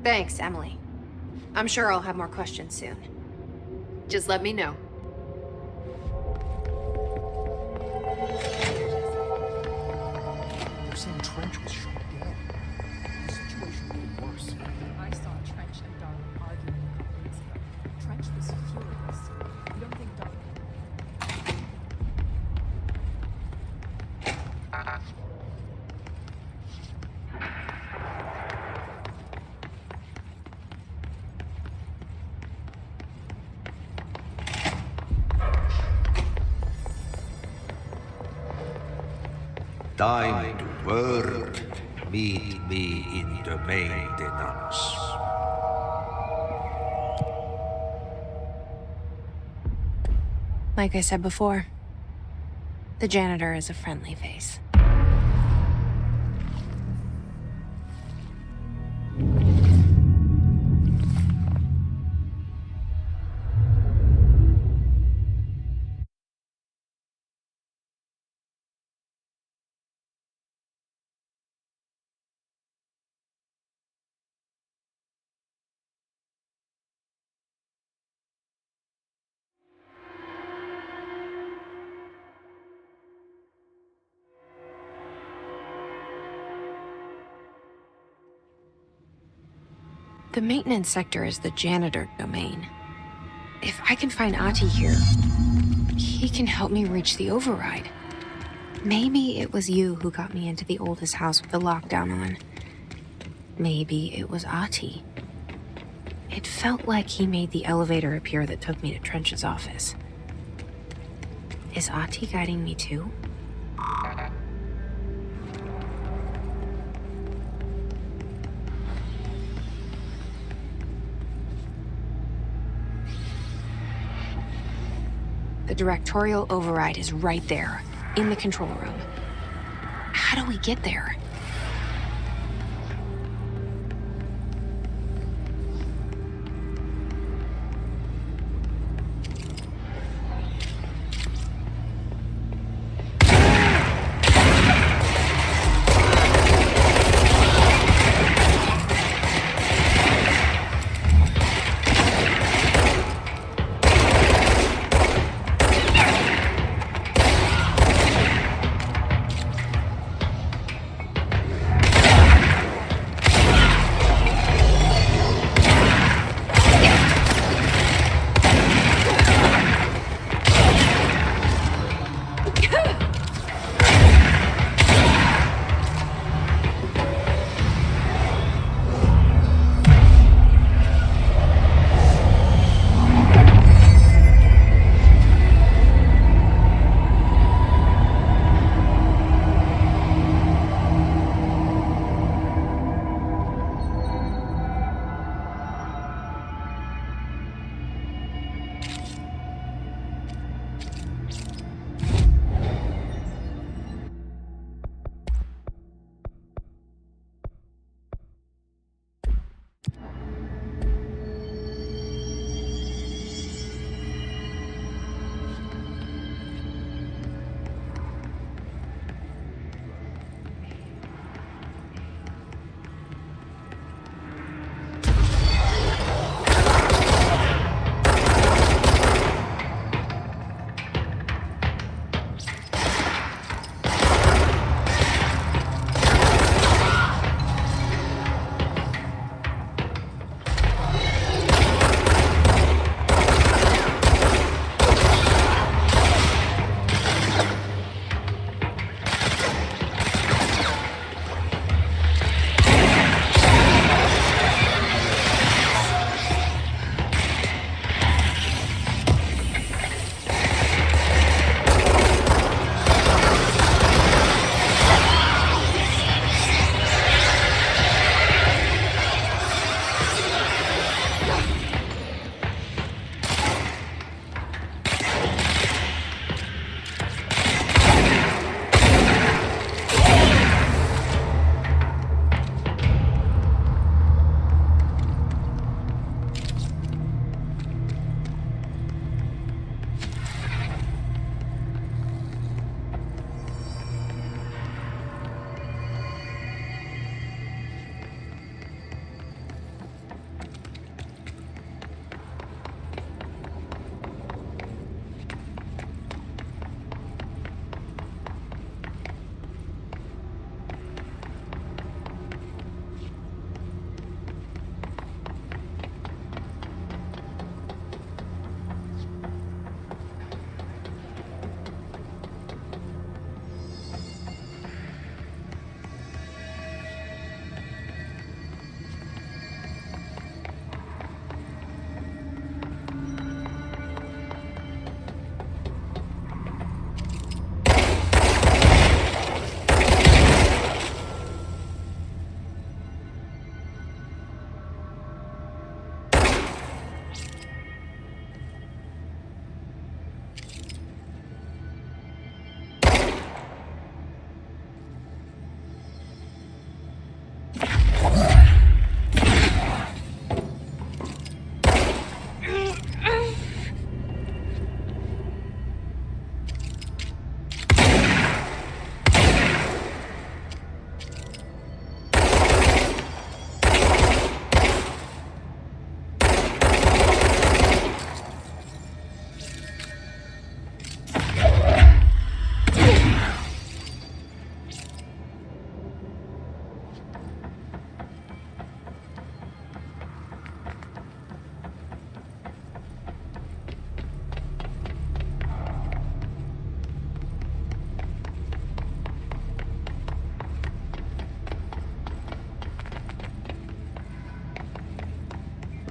Thanks, Emily. I'm sure I'll have more questions soon. Just let me know. They're saying Trench was shot dead. The situation could get worse. I saw Trench and Darwin arguing a couple weeks ago. Trench was furious. You don't think Darwin... Time to work. Meet me in the maintenance. Like I said before, the janitor is a friendly face. The maintenance sector is the janitor domain. If I can find Ahti here, he can help me reach the override. Maybe it was you who got me into the oldest house with the lockdown on. Maybe it was Ahti. It felt like he made the elevator appear that took me to Trench's office. Is Ahti guiding me too? The Directorial override is right there, in the control room. How do we get there?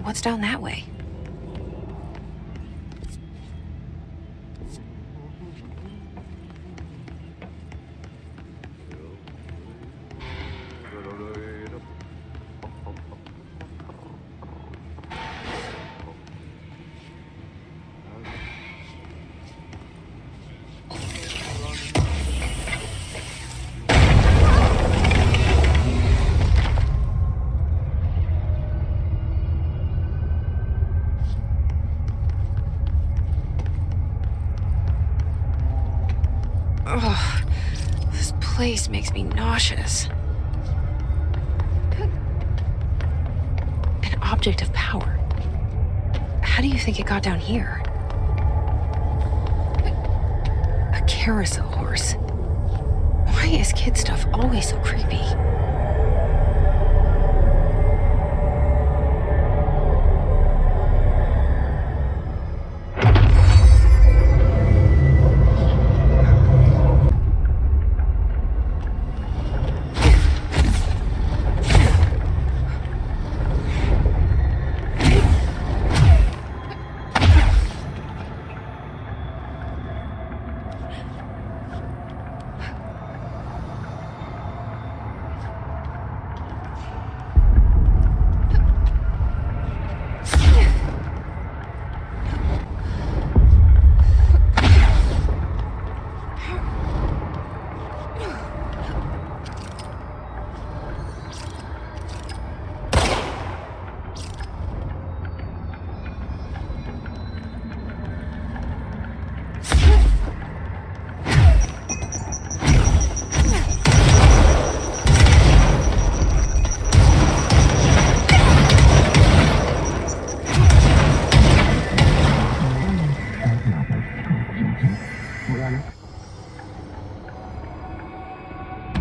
What's down that way? Ugh, this place makes me nauseous. An object of power. How do you think it got down here? A carousel horse. Why is kid stuff always so creepy?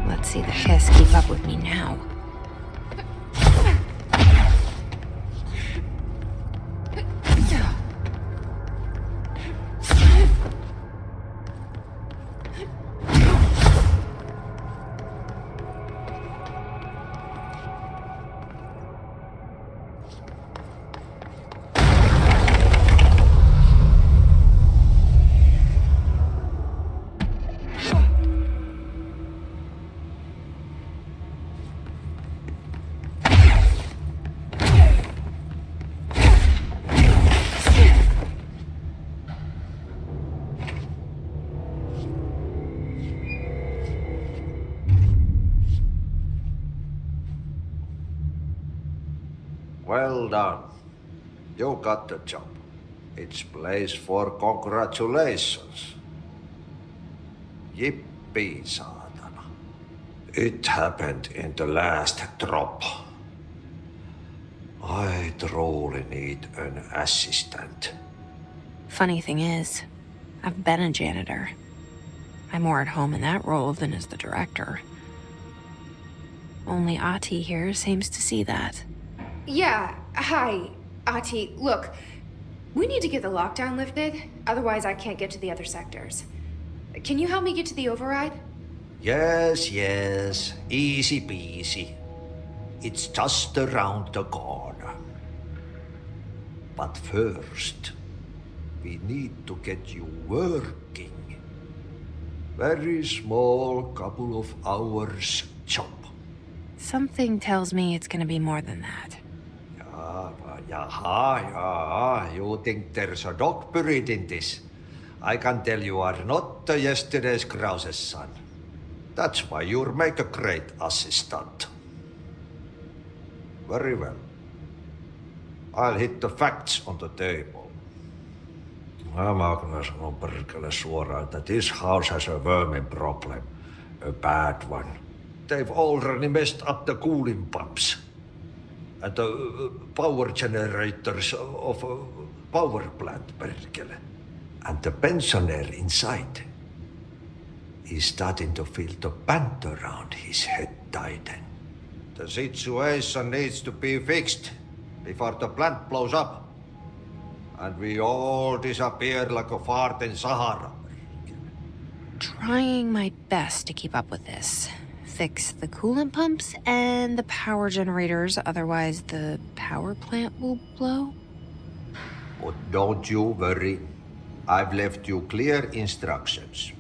Let's see the hiss keep up with me now. Well done. You got the job. It's place for congratulations. Yippee, saatana. It happened in the last drop. I truly need an assistant. Funny thing is, I've been a janitor. I'm more at home in that role than as the director. Only Ahti here seems to see that. Yeah, hi, Ahti. Look, we need to get the lockdown lifted, otherwise I can't get to the other sectors. Can you help me get to the override? Yes, easy peasy. It's just around the corner. But first, we need to get you working. Very small, couple of hours job. Something tells me it's gonna be more than that. Yeah. You think there's a dog buried in this? I can tell you are not yesterday's Krause's son. That's why you'll make a great assistant. Very well. I'll hit the facts on the table. Mä kyllä sanon perkele suoraan, että this house has a vermin problem. A bad one. They've already messed up the cooling pumps. And the power generators of a power plant, perkele. And the pensioner inside is starting to feel the band around his head tighten. The situation needs to be fixed before the plant blows up. And we all disappear like a fart in Sahara. Trying my best to keep up with this. fix the coolant pumps and the power generators, otherwise the power plant will blow? But don't you worry. I've left you clear instructions.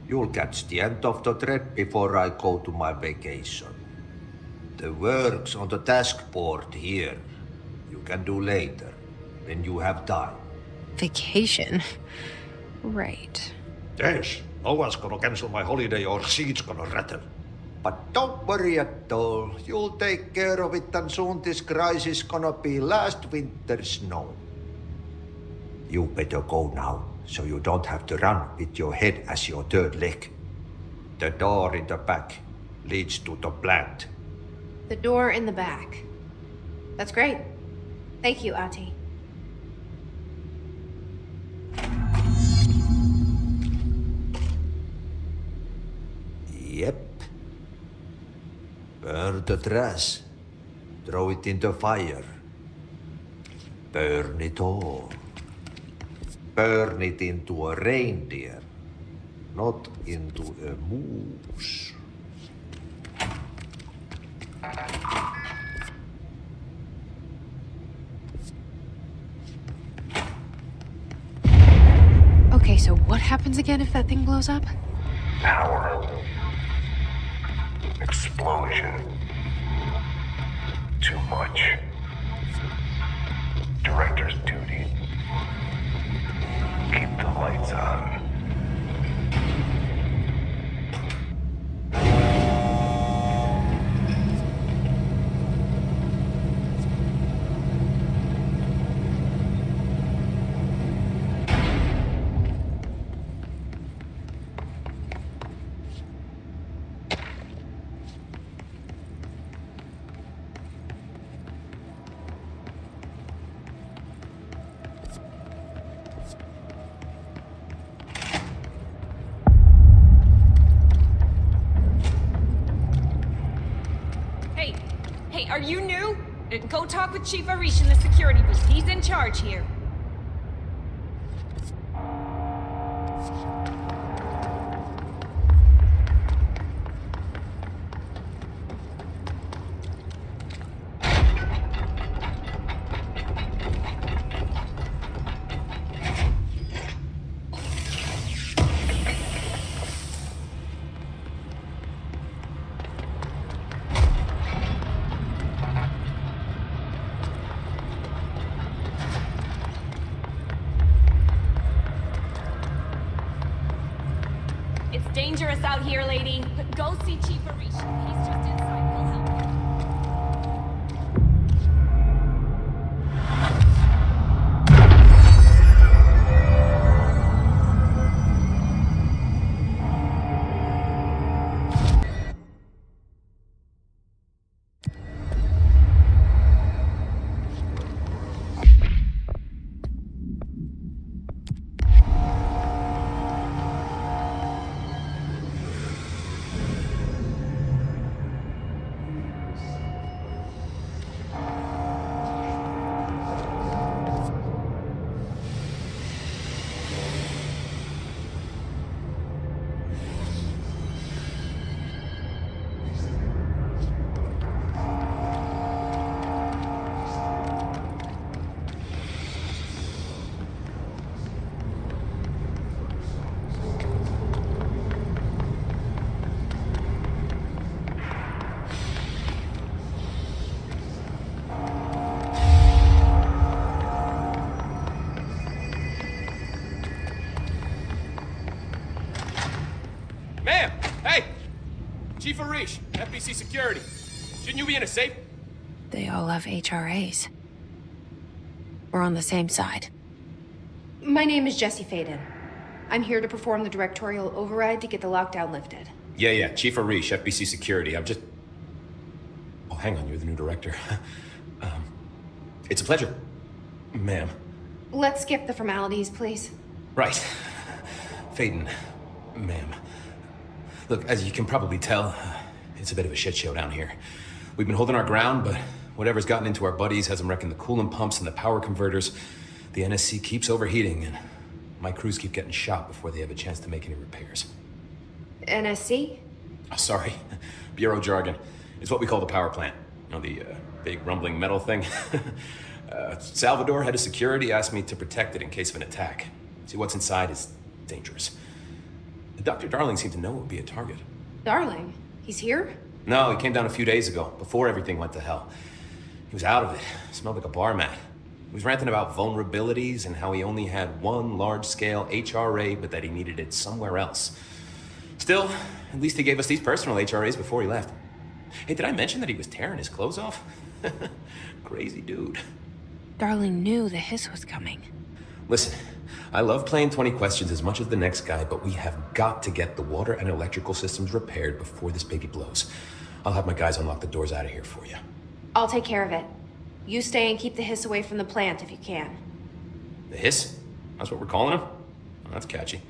You'll catch the end of the thread before I go to my vacation. The work's on the task board here. You can do later, when you have time. Vacation? Right. Yes, no one's gonna cancel my holiday or seat's gonna rattle. But don't worry at all. You'll take care of it and soon this crisis gonna be last winter's snow. You better go now, so you don't have to run with your head as your third leg. The door in the back leads to the plant. The door in the back. That's great. Thank you, Ati. Yep. Burn the trash. Throw it in the fire. Burn it all. Burn it into a reindeer, not into a moose. Okay, so what happens again if that thing blows up? Power. Explosion. Too much. Director's duty. Keep the lights on. Hey, are you new? Go talk with Chief Arish in the security booth. He's in charge here. It's dangerous out here, lady. But go see Chief Arish. He's just inside. He'll help you. Ma'am! Hey! Chief Arish, FBC Security. Shouldn't you be in a safe? They all have HRAs. We're on the same side. My name is Jesse Faden. I'm here to perform the directorial override to get the lockdown lifted. Yeah, Chief Arish, FBC Security. I'm just... Oh, hang on, you're the new director. It's a pleasure, ma'am. Let's skip the formalities, please. Right. Faden, ma'am. Look, as you can probably tell, it's a bit of a shit show down here. We've been holding our ground, but whatever's gotten into our buddies has them wrecking the coolant pumps and the power converters. The NSC keeps overheating, and my crews keep getting shot before they have a chance to make any repairs. NSC? Oh, sorry. Bureau jargon. It's what we call the power plant. You know, the big rumbling metal thing? Salvador, head of security, asked me to protect it in case of an attack. See, what's inside is dangerous. Dr. Darling seemed to know it would be a target. Darling, he's here? No, he came down a few days ago, before everything went to hell. He was out of it. Smelled like a bar mat. He was ranting about vulnerabilities and how he only had one large-scale HRA, but that he needed it somewhere else. Still, at least he gave us these personal HRAs before he left. Hey, did I mention that he was tearing his clothes off? Crazy dude. Darling knew the hiss was coming. Listen, I love playing 20 questions as much as the next guy, but we have got to get the water and electrical systems repaired before this baby blows. I'll have my guys unlock the doors out of here for you. I'll take care of it. You stay and keep the hiss away from the plant if you can. The hiss? That's what we're calling him? Oh, that's catchy.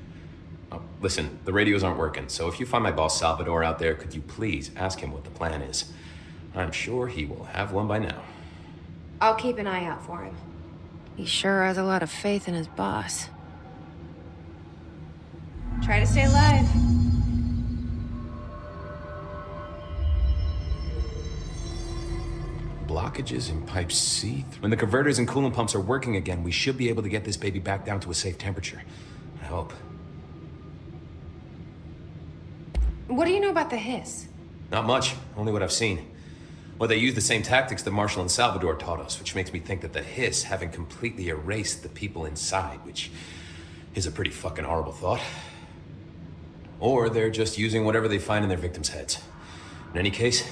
Oh, listen, the radios aren't working, so if you find my boss Salvador out there, could you please ask him what the plan is? I'm sure he will have one by now. I'll keep an eye out for him. He sure has a lot of faith in his boss. Try to stay alive. Blockages in pipe C. When the converters and coolant pumps are working again, we should be able to get this baby back down to a safe temperature. I hope. What do you know about the hiss? Not much, only what I've seen. Well, they use the same tactics that Marshall and Salvador taught us, which makes me think that the hiss haven't completely erased the people inside, which is a pretty fucking horrible thought. Or they're just using whatever they find in their victims' heads. In any case,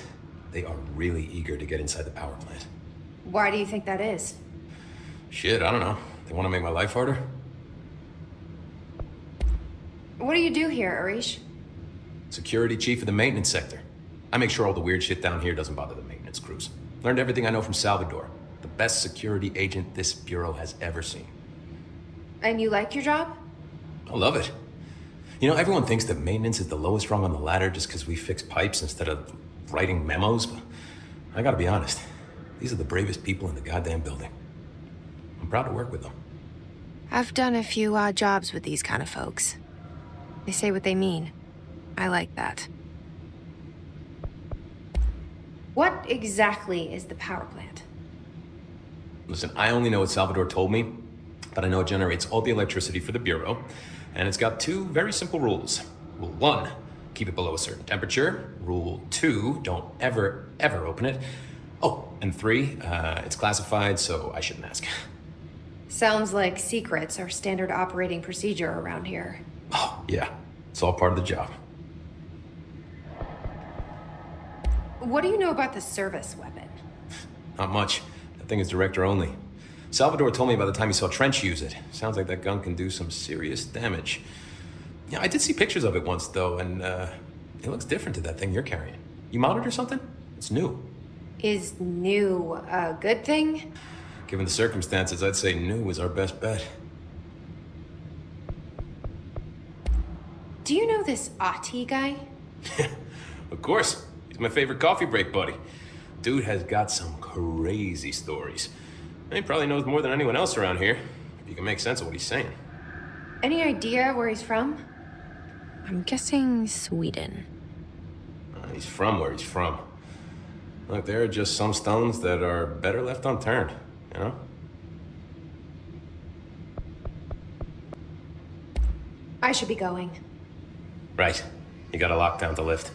they are really eager to get inside the power plant. Why do you think that is? Shit, I don't know. They want to make my life harder? What do you do here, Arish? Security chief of the maintenance sector. I make sure all the weird shit down here doesn't bother the maintenance crews. Learned everything I know from Salvador, the best security agent this bureau has ever seen. And you like your job? I love it. You know, everyone thinks that maintenance is the lowest rung on the ladder just because we fix pipes instead of writing memos, but I gotta be honest, these are the bravest people in the goddamn building. I'm proud to work with them. I've done a few odd jobs with these kind of folks. They say what they mean. I like that. What exactly is the power plant? Listen, I only know what Salvador told me, but I know it generates all the electricity for the Bureau, and it's got two very simple rules. Rule 1, keep it below a certain temperature. Rule 2, don't ever, ever open it. Oh, and 3, it's classified, so I shouldn't ask. Sounds like secrets are standard operating procedure around here. Oh, yeah, it's all part of the job. What do you know about the service weapon? Not much. That thing is director only. Salvador told me by the time he saw Trench use it. Sounds like that gun can do some serious damage. Yeah, I did see pictures of it once, though, and it looks different to that thing you're carrying. You mounted or something? It's new. Is new a good thing? Given the circumstances, I'd say new is our best bet. Do you know this Ati guy? Of course. He's my favorite coffee break buddy. Dude has got some crazy stories. He probably knows more than anyone else around here. If you can make sense of what he's saying. Any idea where he's from? I'm guessing Sweden. He's from where he's from. Look, there are just some stones that are better left unturned, you know? I should be going. Right. You got a lockdown to lift.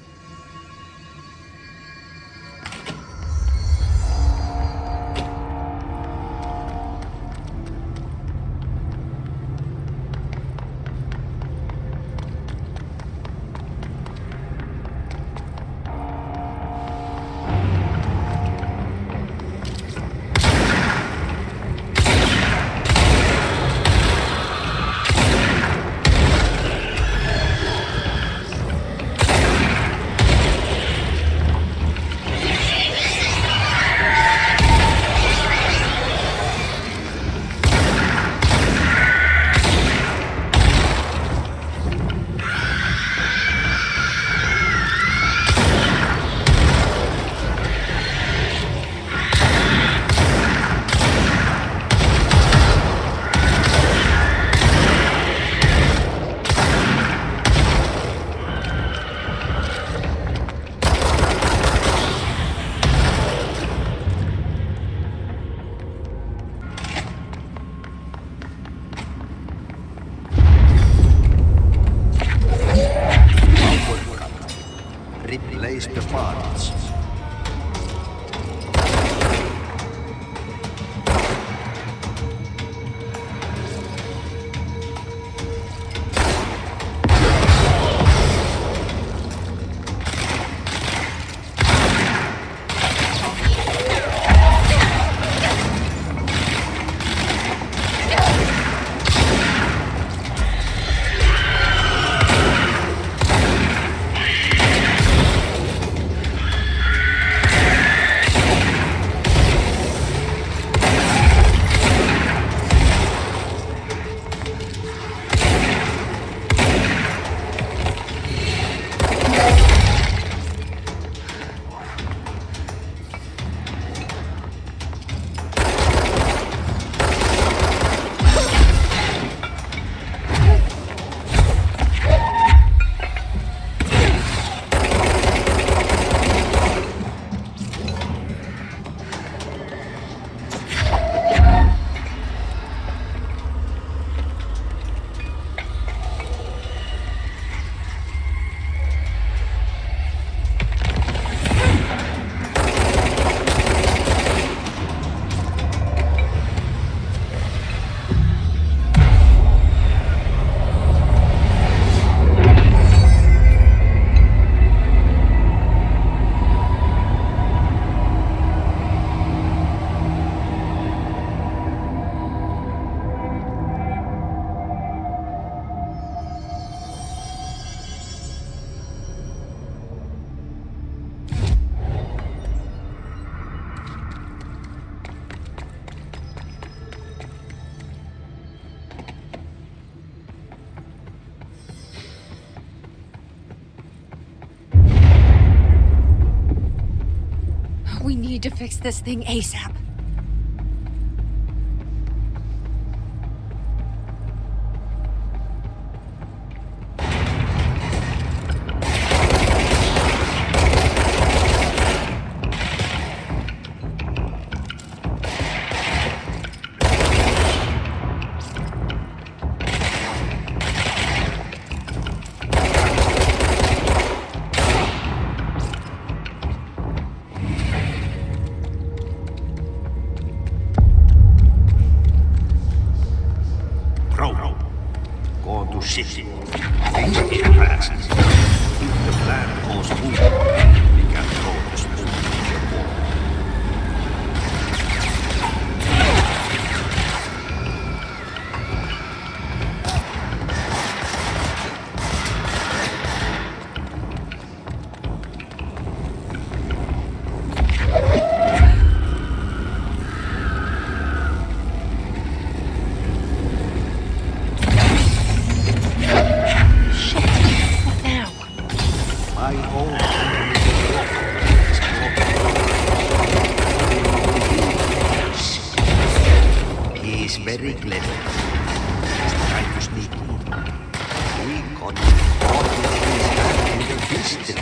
need to fix this thing ASAP. Bro, go to city. Things get fast. If the plan goes wrong, we can throw the spoon in the wall. What now? My old enemy is He is very clever. He's trying to sneak in. We got all the things back in the history.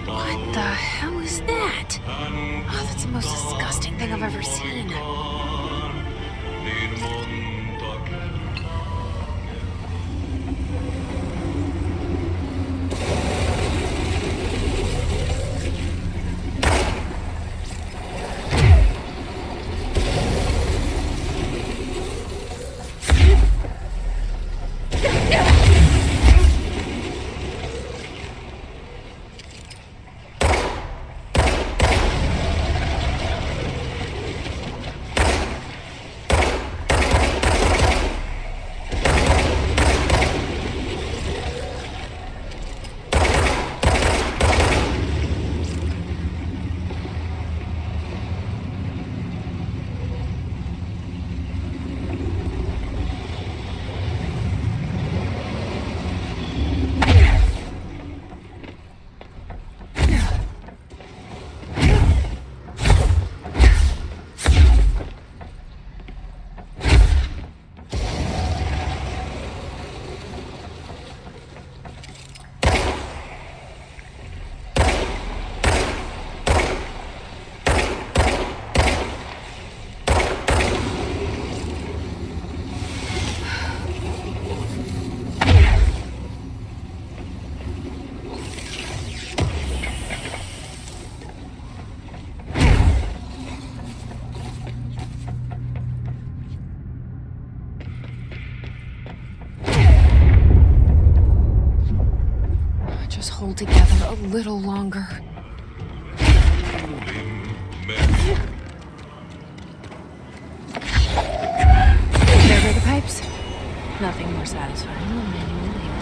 What the hell is that? Oh, that's the most disgusting thing I've ever seen. Just hold together a little longer. There go the pipes. Nothing more satisfying than manual labor.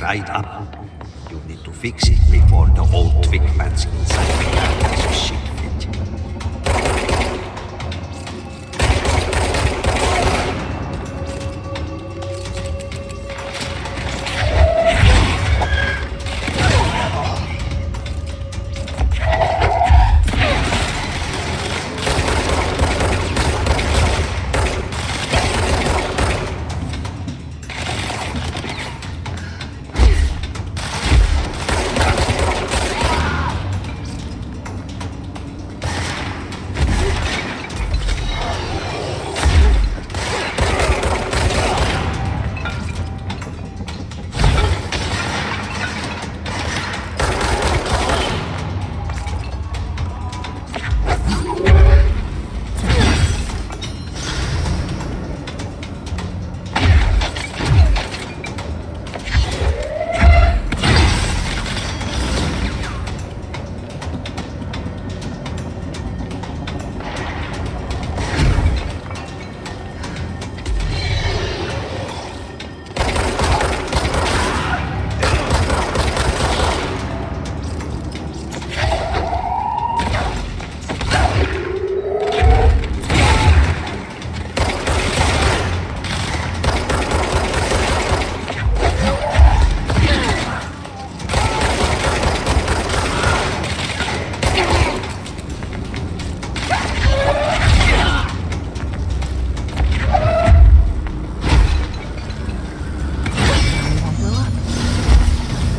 dried up. You need to fix it before the old twig pants inside the can has a shit fit.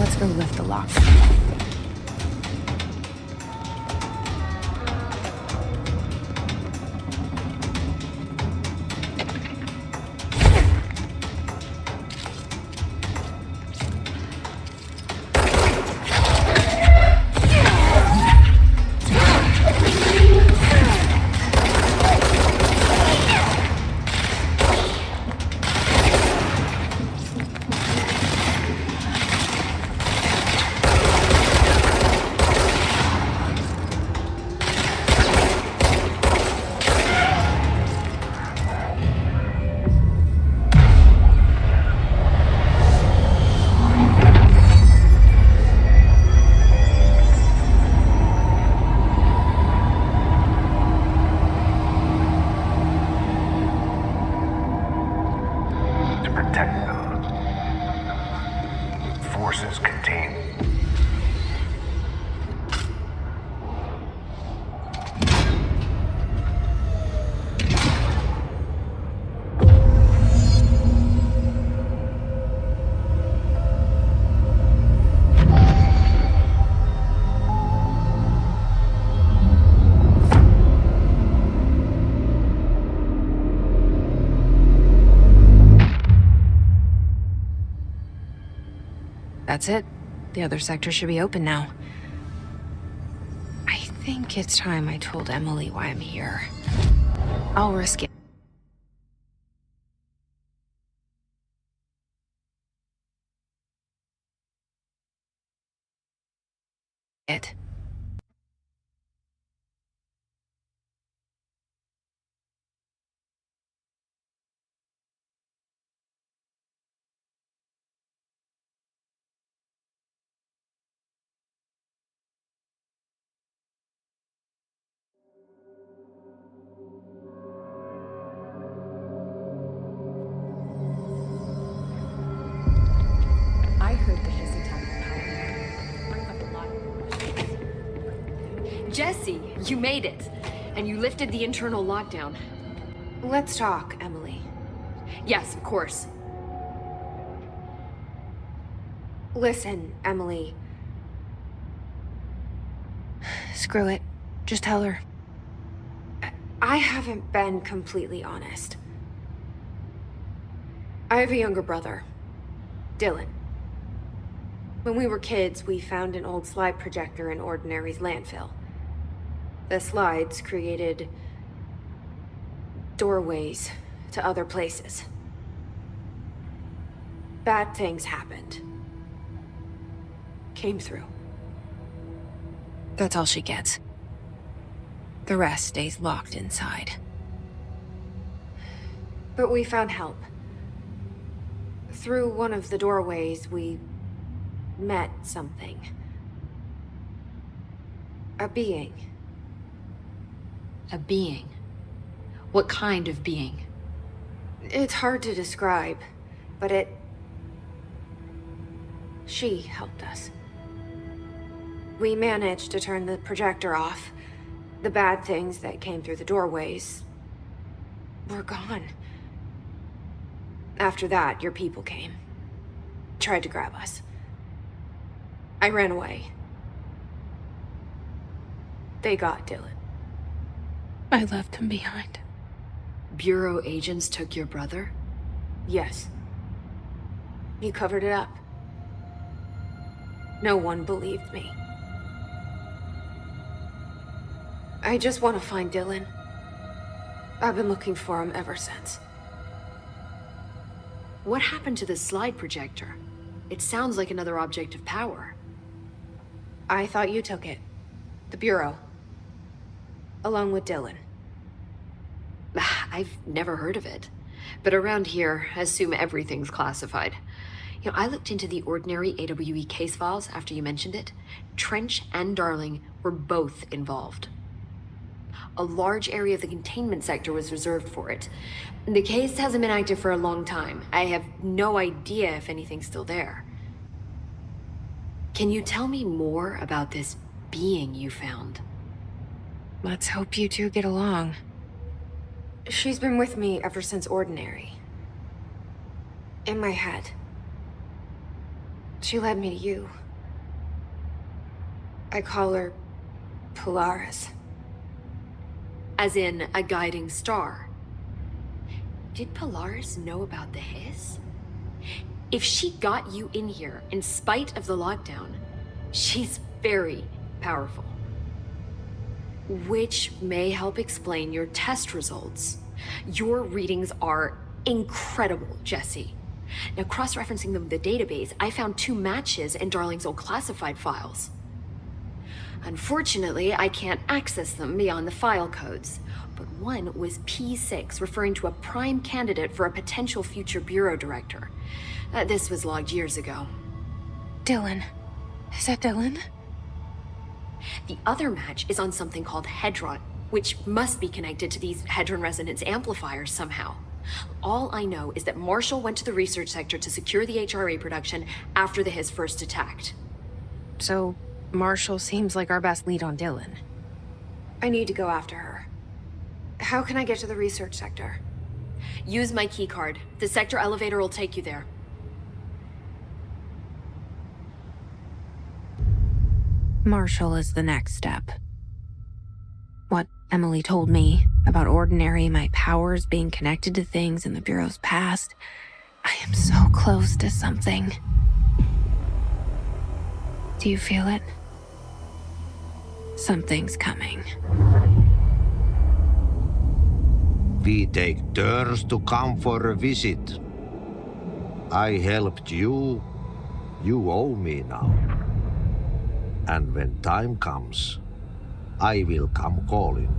Let's go lift the lock. Protect them. Forces contained. That's it. The other sector should be open now. I think it's time I told Emily why I'm here. I'll risk it. I heard the hissing sound of the power. Brings up a lot of questions. Jesse, you made it. And you lifted the internal lockdown. Let's talk, Emily. Yes, of course. Listen, Emily. Screw it. Just tell her. I haven't been completely honest. I have a younger brother, Dylan. When we were kids, we found an old slide projector in Ordinary's landfill. The slides created doorways to other places. Bad things happened. Came through. That's all she gets. The rest stays locked inside. But we found help. Through one of the doorways, we met something. A being. A being? What kind of being? It's hard to describe, but she helped us. We managed to turn the projector off. The bad things that came through the doorways were gone. After that, your people came. Tried to grab us. I ran away. They got Dylan. I left him behind. Bureau agents took your brother? Yes. You covered it up. No one believed me. I just want to find Dylan. I've been looking for him ever since. What happened to the slide projector? It sounds like another object of power. I thought you took it. The Bureau. Along with Dylan. I've never heard of it. But around here, I assume everything's classified. You know, I looked into the ordinary AWE case files after you mentioned it. Trench and Darling were both involved. A large area of the containment sector was reserved for it. The case hasn't been active for a long time. I have no idea if anything's still there. Can you tell me more about this being you found? Let's hope you two get along. She's been with me ever since Ordinary. In my head. She led me to you. I call her Polaris. As in, a guiding star. Did Polaris know about the hiss? If she got you in here in spite of the lockdown, she's very powerful. Which may help explain your test results. Your readings are incredible, Jesse. Now, cross-referencing them with the database, I found 2 matches in Darling's old classified files. Unfortunately, I can't access them beyond the file codes, but one was P6, referring to a prime candidate for a potential future bureau director. This was logged years ago. Dylan. Is that Dylan? The other match is on something called Hedron, which must be connected to these Hedron resonance amplifiers somehow. All I know is that Marshall went to the research sector to secure the HRA production after the Hiss first attacked. So, Marshall seems like our best lead on Dylan. I need to go after her. How can I get to the research sector? Use my keycard. The sector elevator will take you there. Marshall is the next step. What Emily told me about Ordinary, my powers being connected to things in the Bureau's past, I am so close to something. Do you feel it? Something's coming. We take turns to come for a visit. I helped you. You owe me now. And when time comes, I will come calling.